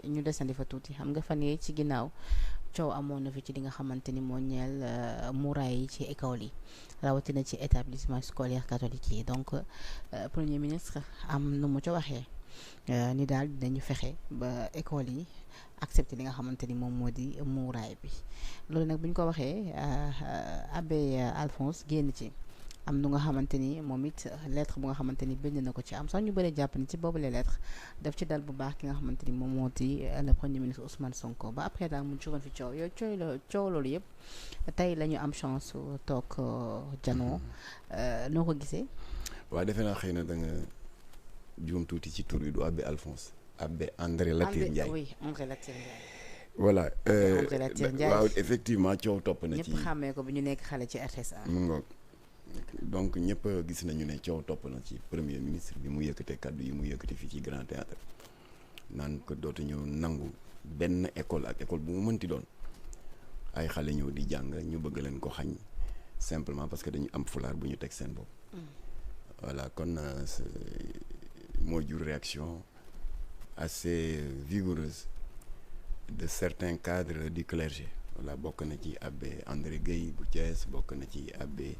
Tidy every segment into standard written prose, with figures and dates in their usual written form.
ñu desandi fa tuuti xam nga fan yii ci ginnaaw coow amoon na fi ci li nga xamante ni moo ñeel muraay yi ci école yi rawatina ci établissement scolaire catholique yi donc premier ministre am nu mu ca waxee ni daal dinañu fexe ba école yi accepté li nga xamante ni moom moo di muraay bi loolu nag bu ñu ko waxee abbé Alphonse génn ci. am nu nga xamante ni moom it lettre bu nga xamante ni bind na ko ci am sax ñu bëri jàpp ni ci boobule lettre daf ci dal bu baax ki nga xamante ni moom moo di le premier ministre Ousmane Sonko ba après daal mu juróon fi coow yooyu coow loolu yëpp tey la ñu am chance toog janoo noo ko gisee. waaw defe naa xëy na da nga juum tuuti ci tur bi du abbé Alphonse abbé André Latyr Ndiaye oui André Latyr Ndiaye. voilà André Latyr Ndiaye waaw effectivement coow topp na ci ñëpp xàmmee ko bi ñu nekk xale ci RSA. mu ngoog donc ñëpp gis nañu ne coow topp na ci premier ministre bi mu yëkkatee kàddu yi mu yëkkati fii ci Grand Théâtre naan ko dootuñu nangu benn école ak école bu mu mënti doon ay xale ñëw di jàng ñu bëgg leen ko xañ simplement parce que dañu am fulaar bu ñu teg seen bopp. voilà kon moo jur réaction assez vigoureuse de certains cadres du clergé. voilà bokk na ci abbé André Guèye bu Thiès bokk na ci abbé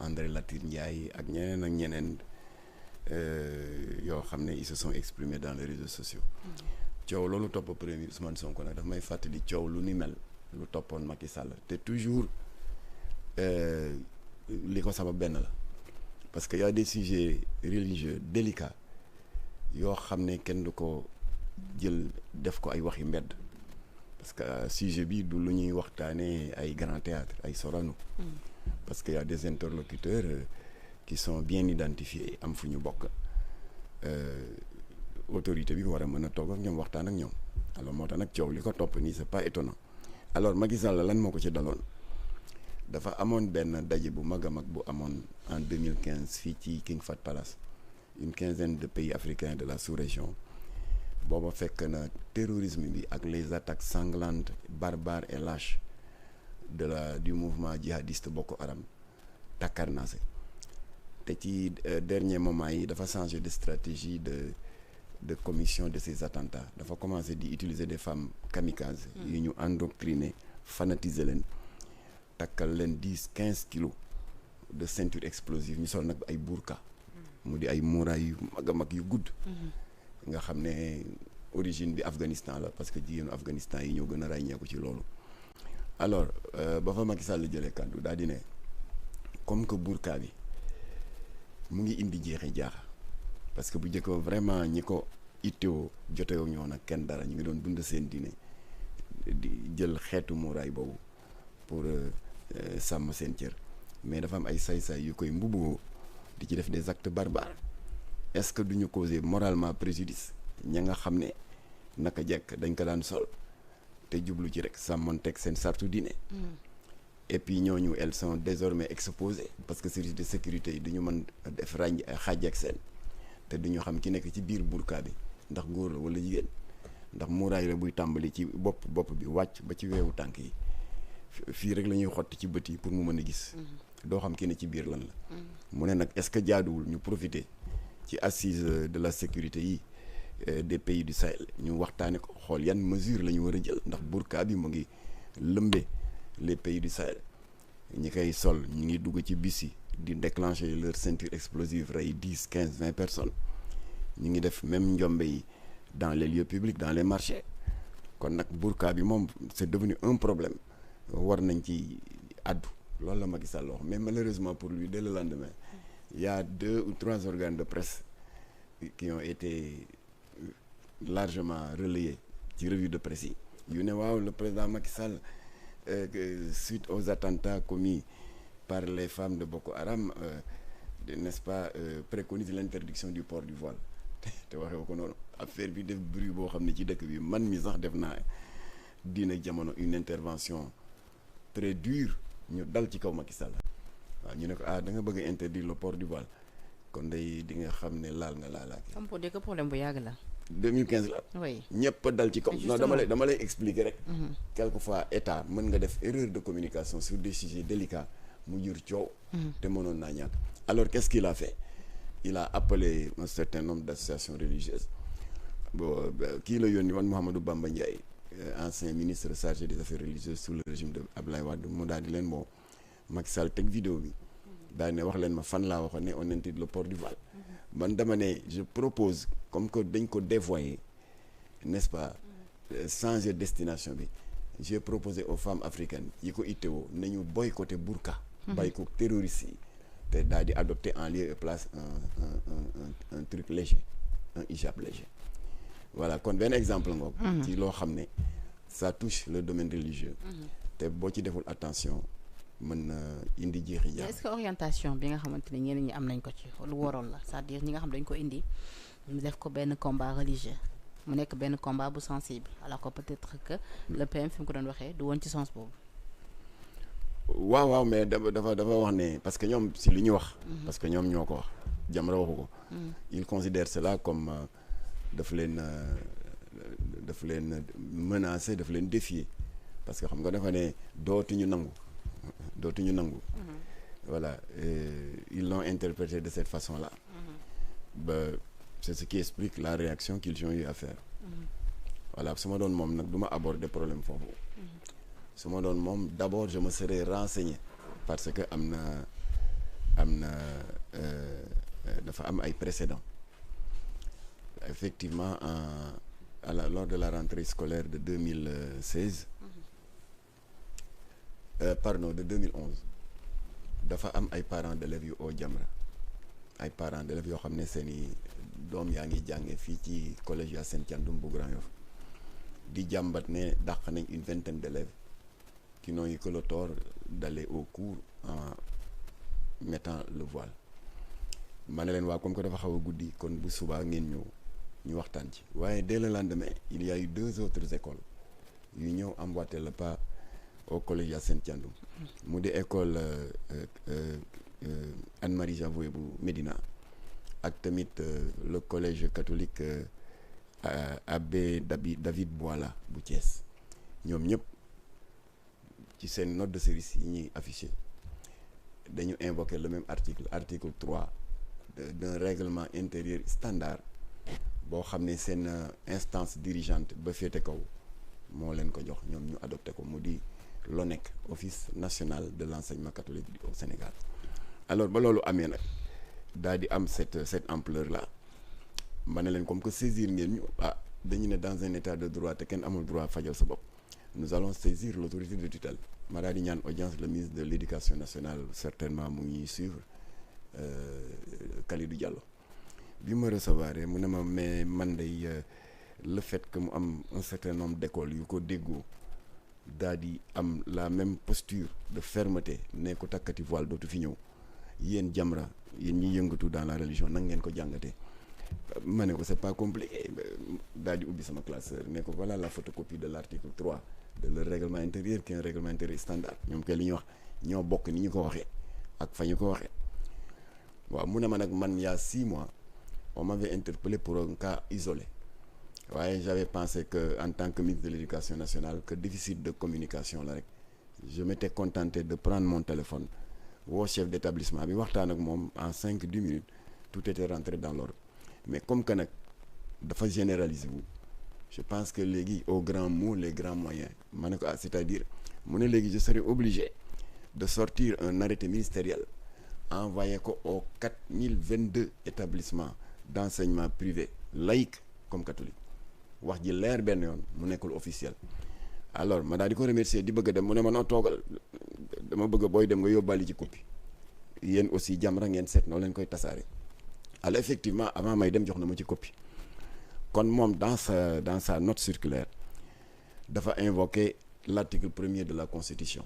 André Latyr Ndiaye ak ñeneen ak ñeneen yoo xam ne ils se sont exprimés dans les réseaux sociaux. coow loolu topp premier Ousmane Sonko nag daf may fàttali coow lu ni mel lu toppoon Macky Sall te toujours li ko sabab benn la parce que y a des sujets religieux délicats yoo xam ne kenn du ko jël def ko ay waxi mbedd. parce que sujet bi du lu ñuy waxtaanee ay grand théâtre ay Sorano parce que y a des interlocuteurs qui sont bien identifiés am fu ñu bokk autorité bi war a mën a toog ak ñoom waxtaan ak ñoom alors moo tax nag coow li ko topp nii c'est pas étonnant alors Macky Sall lan moo ko ci daloon dafa amoon benn daje bu mag a mag bu amoon en 2015 fii ci King Fahd Palace une quinzaine de pays africains de la sous-région booba fekk na terrorisme bi ak les attaques sanglantes barbares et lâches du mouvement djihadiste Boko Haram takkarnaase te ci dernier moment yi dafa changer de stratégie de commission de ces attentats dafa commencer di utiliser des femmes kamikazes yu ñu endoctriner fanatiser leen takkal leen 10-15 kilos de ceinture explosive ñu sol nag ay burka mu di ay muuraay yu mag a mag yu gudd nga xam ne origine bi Afghanistan la parce que jigéenu Afghanistan yi ñoo gën a ràññeeku ci loolu alors ba fa Macky Sall jëlee kàddu daal di ne comme que burka bi mu ngi indi jeexi jaaxa parce que bu njëkk vraiment ñi ko ittewoo jotewoo ñoo nag kenn dara ñu ngi doon dund seen diine di jël xeetu muuraay boobu pour sàmm seen cër mais dafa am ay say-say yu koy mbubboo di ci def des actes barbares est-ce que duñu causer moralement préjudice ña nga xam ne naka jekk dañ ko daan sol te jublu ci rek sàmmonteeg seen sartu diine et puis ñooñu elles sont désormais exposées parce que service de sécurité yi duñu mën def xaaj ak seen te duñu xam ki nekk ci biir burka bi ndax góor la wala jigéen ndax muuraay la buy tàmbali ci bopp bi wàcc ba ci weewu tànk yi fii rek la ñuy xotti ci bët yi pour mu mën a gis doo xam ki ne ci biir lan la mu ne nag est-ce que jaaduwul ñu profiter ci assise de la sécurité yi des pays du Sahel ñu waxtaane ko xool yan mesure la ñu war a jël ndax burka bi mu ngi lëmbe les pays du Sahel ñi koy sol ñu ngi dugg ci bis yi di déclencher leur ceinture explosive rey 10-15-20 personnes ñu ngi def même njombe yi dans les lieux publics dans les marchés kon nag burka bi moom c'est devenu un problème war nañ ci addu loolu la Macky Sall wax mais malheureusement pour lui dès le lendemain il y a 2 ou 3 organes de presse qui ont été largement relayés ci revue de presse yi yu ne waaw le président Macky Sall suite aux attentats commis par les femmes de Boko Haram n'est-ce pas préconise l'interdiction du port du voile te waxee ko noonu affaire bi def bruit boo xam ne ci dëkk bi man mi sax def naa dina jamono une intervention très dure ñu dal ci kaw Macky Sall waaw ñu ne ko da nga bëgg a interdire le port du voile kon day di nga xam ne laal nga laalaake. comme pour dire que problème bu yàgg la. 2015 la. oui ñëpp dal ci kaw. non dama lay expliquer rek. quelquefois état mën nga def erreur de communication sur des sujets délicats mu jur coow. te mënoon naa ñàkk. alors qu'est-ce qu'il a fait il a appelé un certain nombre d'associations religieuses bon kii la yónni woon Mouhamadou Bamba Ndiaye ancien ministre chargé des affaires religieuses sous le régime de Abdoulaye Wade mu daal di leen moo Macky Sall teg vidéo bi daal ne wax leen ma fan laa waxoon ne on interdit le port du voile man dama ne je propose comme que dañ ko dévoyer n'est-ce pas changer destination bi j'ai proposé aux femmes africaines yi ko itteewoo nañu boycotter burqa bàyyi ko terroristes yi te daal di adopter en lieu et place un truc léger un hijab léger voilà kon benn exemple ngoog ci loo xam ne ça touche le domaine religieux te boo ci deful attention mën na indi jeexi jaax. est-ce que orientation bi nga xamante ne ñeneen ñi am nañ ko ci lu waroon la c'est-à-dire ñi nga xam dañ ko indi mu def ko benn combat religieux mu nekk benn combat bu sensible alors que peut-être que le PM fi mu ko doon waxee du woon ci sens boobu. waaw mais dafa wax ne parce que ñoom si li ñu wax. parce que ñoom ñoo ko wax Jamra waxu ko. il considère cela comme daf leen menacer daf leen défier parce que xam nga dafa ne dootuñu nangu. Voilà ils l'ont interprété de cette façon-là. C'est ce qui explique la réaction qu'ils ont eu à faire. Voilà su ma doon moom nag du ma aborder problème foofu. su ma doon moom d'abord je me serais renseigné parce que dafa am ay précédents effectivement lors de la rentrée scolaire de 2016 de 2011 dafa am ay parents d'élèves yu oo Jamra ay parents d'élèves yoo xam ne seeni doom yaa ngi jànge fii ci collège ya Sène Thiandoum bu Grand Yoff di jàmbat ne dàq nañ une vingtaine d'élèves qui n'ont eu que le tort d'aller au cours en mettant le voile ma ne leen waa comme que dafa xaw a guddi kon bu subaa ngeen ñëw ñu waxtaan ci waaye dès le lendemain il y a eu 2 autres écoles yu ñëw emboîter le pas au collège ya Sène Thiandoum mu di école Anne-Marie Javoué bu Médina ak tamit le collège catholique Abbé David Boila bu Thiès ñoom ñëpp ci seen note de service yi ñuy affiché dañu invoquer le même article 3 d'un règlement intérieur standard boo xam ne seen instance dirigeante ba féete kaw moo leen ko jox ñoom ñu adopté ko mu di l'ONEC Office national de l'enseignement catholique au Sénégal alors ba loolu amee nag daal di am cette ampleur là ma ne leen comme que saisir ngeen ñu dañu ne dans un état de droit te kenn amul droit fajal sa bopp nous allons saisir l'autorité de tutelle ma daal di ñaan audience le ministre de l'éducation nationale certainement mu ngi suivre Kalidou Diallo bi ma recevoir mu ne ma mais man day le fait que mu am un certain nombre d'écoles yu ko déggoo daal di am la même posture de fermeté ne ko takkati voile dootu fi ñëw yéen Jamra yéen ñi yëngatu dans la religion nag ngeen ko jàngatee ma ne ko c'est pas compliqué daal di ubbi sama classeur ne ko voilà la photocopie de l'article 3 de leur règlement intérieur qui est un règlement intérieur standard ñoom kay li ñuy wax ñoo bokk ni ñu ko waxee ak fa ñu ko waxee waaw mu ne ma nag man il y a 6 mois on m'avait interpellé pour un cas isolé waaye j'avais pensé que en tant que ministre de l'éducation nationale que déficit de communication la rek je m'étais contenté de prendre mon téléphone woo chef d'établissement bi waxtaan ak moom en 5-10 minutes tout était rentré dans l'ordre mais comme que nag dafa généraliser wu je pense que léegi aux grands mots les grands moyens ma ne ko c'est-à-dire mu ne léegi je serai obligé de sortir un arrêté ministériel envoyé ko aux 4022 établissements d'enseignement privé laïque comme catholique wax ji leer benn yoon mu nekkul officiel alors ma daal di ko remercier di bëgg a dem mu ne ma noo toogal dama bëgg booy dem nga yóbbaale ci copie yéen aussi Jamra ngeen seet noo leen koy tasaare alors effectivement avant may dem jox na ma ci copie kon moom dans sa note circulaire dafa invoquer l'article 1er de la Constitution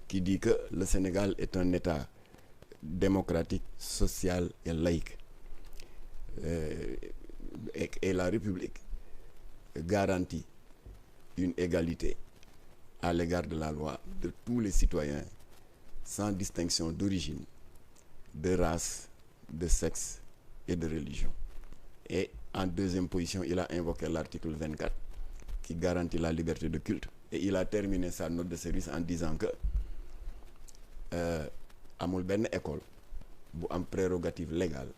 qui dit que le Sénégal est un État démocratique, social et laïque et la République garantit une égalité à l'égard de la loi de tous les citoyens sans distinction d'origine, de race, de sexe et de religion. Et en deuxième position, il a invoqué l'article 24 qui garantit la liberté de culte et il a terminé sa note de service en disant que amul benn école bu am prérogative légale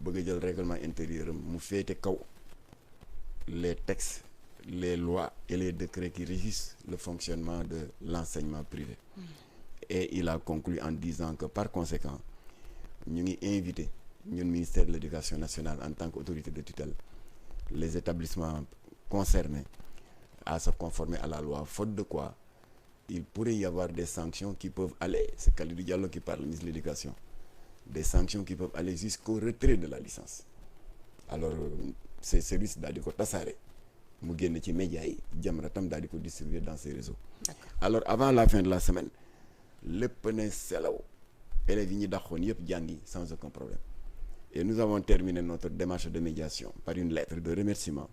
bëgg a jël règlement intérieur mu féete kaw les textes, les lois et les décrets qui régissent le fonctionnement de l'enseignement privé. Et il a conclu en disant que par conséquent, ñu ngi invité ñun ministère de l'Éducation nationale en tant qu'autorité de tutelle les établissements concernés à se conformer à la loi, faute de quoi il pourrait y avoir des sanctions qui peuvent aller, c'est Kalidou Diallo qui parle, ministre de l'Éducation, des sanctions qui peuvent aller jusqu'au retrait de la licence. Alors ces services daal di ko tasaare mu génn ci médias yi Jamra tam daal di ko distribuer dans ses réseaux. Alors avant la fin de la semaine lépp ne selaw élèves yi ñu dàqoon yëpp jàngi sans aucun problème. Et nous avons terminé notre démarche de médiation par une lettre de remerciement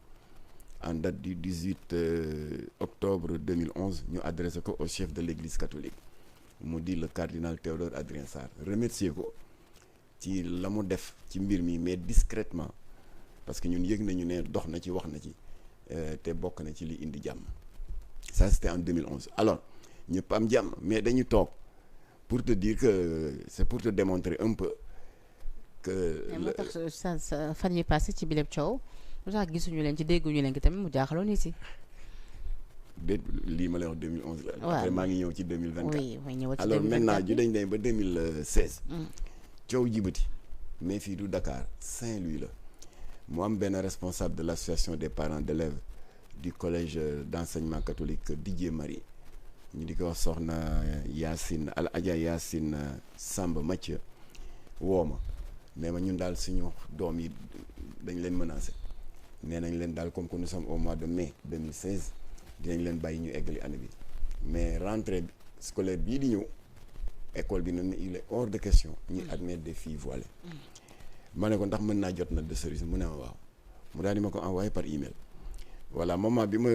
en date du 18 octobre 2011 ñu adressé ko au chef de l'église catholique mu di le cardinal Théodore Adrien Sarr remercier ko ci la mu def ci mbir mi mais discrètement parce que ñun yëg nañu ne dox na ci wax na ci te bokk na ci li indi jàmm. Ça c'était en 2011 alors ñëpp am jàmm mais dañu toog pour te dire que c'est pour te démontrer un peu que. moo tax sa fan yi passé ci bileb coow lu tax gisuñu leen ci dégguñu leen ki tamit mu jaaxaloon ni si. lii ma lay wax 2011 la. waaw après maa ngi ñëw ci 2024. oui mooy ñëwaat ci 2024 alors maintenant ju dañ dem ba 2016. coow jibati mais fii du Dakar Saint-Louis la mu am benn responsable de l'association des parents d'élèves du collège d'enseignement catholique Didier Marie ñu di ko wax soxna Yacine Al Adja Yacine Samba Mathieu woo ma nee ma ñun daal suñu doom yi dañ leen menacé nee nañ leen daal comme que nous sommes au mois de mai 2016 dinañ leen bàyyi ñu eggali année bi mais rentrée scolaire bii di ñëw école bi ne il est hors de question ñuy admettre des filles voilées. ma ne ko ndax mën naa jot note de service mu ne ma waaw mu daal di ma ko envoyé par email. voilà moment bi ma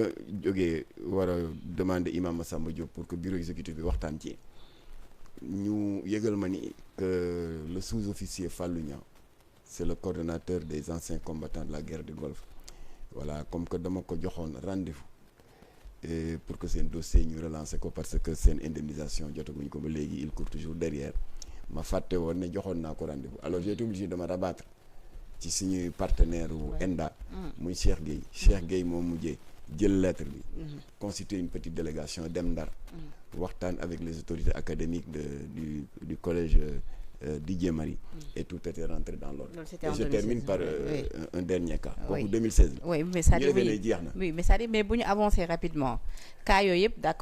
jógee war a demander imam Massamba Diop pour que bureau exécutif bi waxtaan ci ñu yëgal ma ni que le sous-officier Fallou Niang c'est le coordonnateur des anciens combattants de la guerre du Golfe. Voilà comme que dama ko joxoon rendez-vous et pour que seen dossier ñu relancer ko parce que seen indemnisation jotaguñ ko ba léegi il court toujours derrière ma fàtte woon ne joxoon naa ko rendez-vous alors j'ai été obligé de me rabattre ci suñuy partenaire wu ENDA muy Cheikh Gueye moom mujjee jël lettre bi constituer une petite délégation dem Ndar waxtaan avec les autorités académiques du collège Didier Marie et tout était rentré dans l'ordre. Et je termine par un dernier cas. Oui. Kooku 2016 la. Oui mais ça dit ñu defee ne jeex na. oui mais ça dit mais bu ñu avancer rapidement cas yooyu yëpp d'accord.